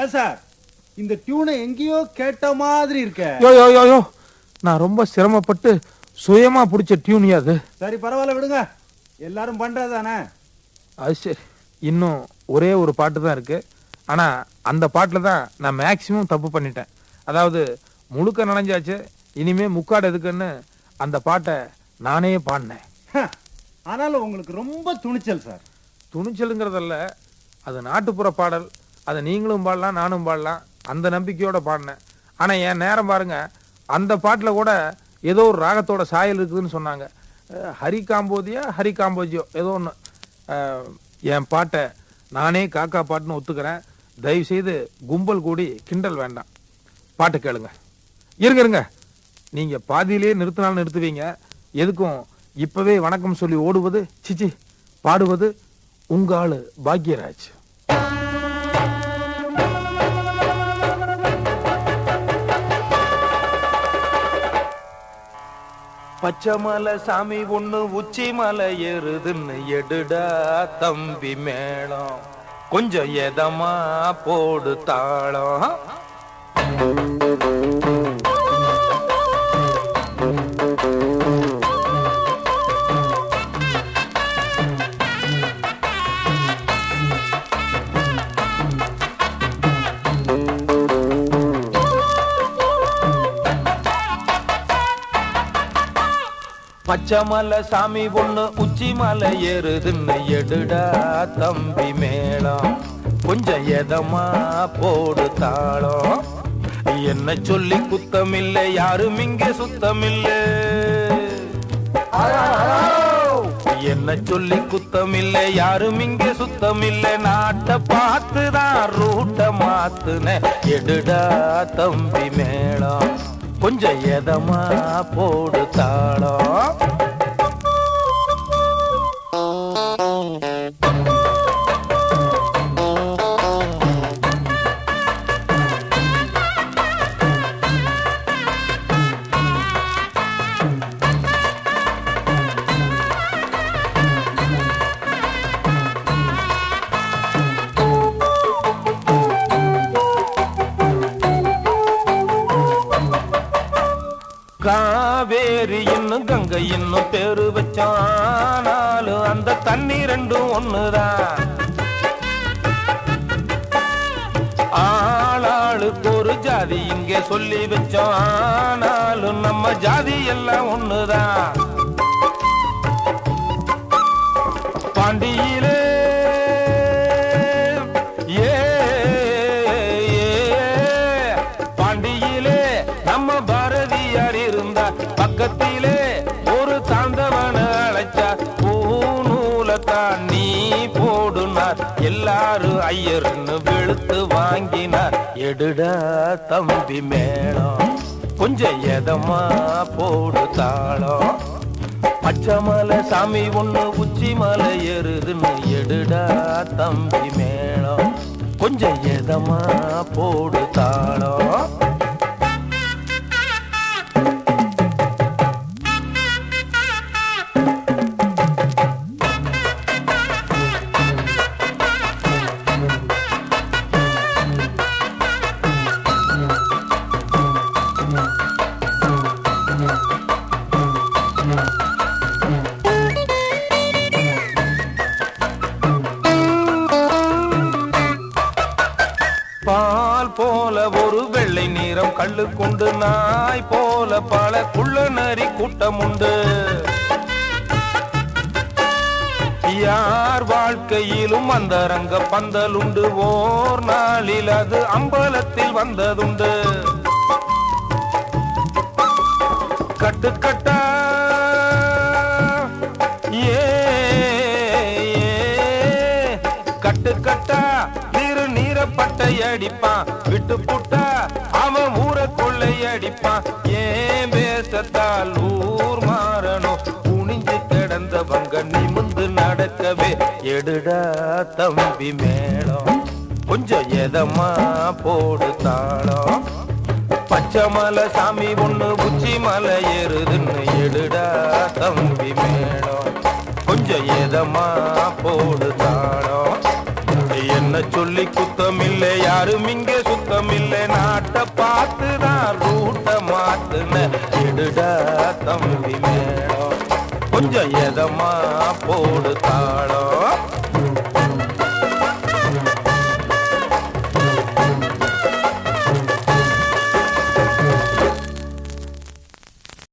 ஏன் சார் இந்த டியூனை எங்கேயோ கேட்ட மாதிரி இருக்க? யோ யோ யோ யோ நான் ரொம்ப சிரமப்பட்டு சுயமா பிடிச்ச டியூன் அது. சரி பரவாயில்ல விடுங்க, எல்லாரும் பண்றதானே. அது சரி, இன்னும் ஒரே ஒரு பாட்டு தான் இருக்கு. ஆனா அந்த பாட்டுல தான் நான் மேக்சிமம் தப்பு பண்ணிட்டேன். அதாவது முழுக்க நனைஞ்சாச்சு, இனிமே முக்காடு எதுக்குன்னு அந்த பாட்டை நானே பாடினேன். ஆனாலும் உங்களுக்கு ரொம்ப துணிச்சல் சார். துணிச்சலுங்கிறதல்ல, அது நாட்டுப்புற பாடல். அதை நீங்களும் பாடலாம் நானும் பாடலாம், அந்த நம்பிக்கையோட பாடினேன். ஆனா என் நேரம் பாருங்க, அந்த பாட்டுல கூட ஏதோ ஒரு ராகத்தோட சாயல் இருக்குதுன்னு சொன்னாங்க. ஹரி காம்போஜியோ ஏதோ ஒன்று. என் பாட்டை நானே காக்கா பாட்டுன்னு ஒத்துக்கிறேன். தயவு செய்து கும்பல் கூடி கிண்டல் வேண்டாம். பாட்டு கேளுங்க. இருங்க, நீங்க பாதியிலேயே நிறுத்தினாலும் நிறுத்துவீங்க. எதுக்கும் இப்பவே வணக்கம் சொல்லி ஓடுவது சிச்சி பாடுவது உங்க ஆளு பாக்யராஜ். பச்சைமலை சாமி ஒண்ணு உச்சி மலை ஏறுதுன்னு எடுடா தம்பி மேளம், கொஞ்சம் எதமா போடு தாளம். பச்சைமலை சாமி ஒண்ணு உச்சி மலை ஏறுதுன்னு எடுடா தம்பி மேளம், கொஞ்சம் எதமா போடு தாளம். என்ன சொல்லி குத்தமில்லை, யாரும் இங்கே சுத்தமில்லை. என்ன சொல்லி குத்தமில்லை, யாரும் இங்கே சுத்தமில்லை. நாட்டை பார்த்துதான் ரூட்ட மாத்துன எடுடா தம்பி மேளம், கொஞ்சம் எதமா போடு தாளம். காவேரி இன்னும் கங்கை இன்னும் பேரு வச்சானாலும் அந்த தண்ணி ரெண்டும் ஒண்ணுதான். ஆளாளுக்கு ஒரு ஜாதி இங்கே சொல்லி வச்சானாலும் நம்ம ஜாதி எல்லாம் ஒண்ணுதான். பாண்டியிலே பாண்டியிலே நம்ம பாரதியார் இருந்தா, பக்கத்திலே ஒரு தாண்டவன அழைச்சா, பூநூலத்தான் நீ போடுனார், எல்லாரும் ஐயர்னு வெளுத்து வாங்கினார் எடுடா தம்பி மேளம், கொஞ்சம் எதமா போடு தாளம். பச்சைமலை சாமி ஒண்ணு உச்சி மலை ஏறுதுன்னு எடுடா தம்பி மேளம், கொஞ்சம் எதமா போடு தாளம். பால் போல ஒரு வெள்ளை நீரம் கள்ளு கொண்டு, நாய் போல பல குள்ள நரி கூட்டம் உண்டு. யார் வாழ்க்கையிலும் அந்தரங்க பந்தல் உண்டு, ஓர் நாளில் அது அம்பலத்தில் வந்ததுண்டு. கட்டுக்கட்டா கட்டுக்கட்டா நீரப்பட்டை அடிப்பான், விட்டு புட்டா அவன் ஊர கொள்ளை அடிப்பான். ஏன் பேசத்தால் ஊர் மாறணும், குனிஞ்சு கிடந்தவங்க நிமிந்து நடக்கவே எடுடா தம்பி மேளம், கொஞ்சம் எதமா போடு தாளம். பச்சைமலை சாமி ஒண்ணு உச்சி மலை ஏறுதுன்னு எடுடா தம்பி மேளம், கொஞ்சம் எதமா போடு தாளம். என்ன உன்னை சொல்லி குத்தம் இல்லை, யாரும் இங்கே சுத்தம் இல்லை. நாட்டை பார்த்துதான் ரூட்ட மாத்துன எடுடா தம்பி மேடம், கொஞ்சம் எதமா போடு தாளம்.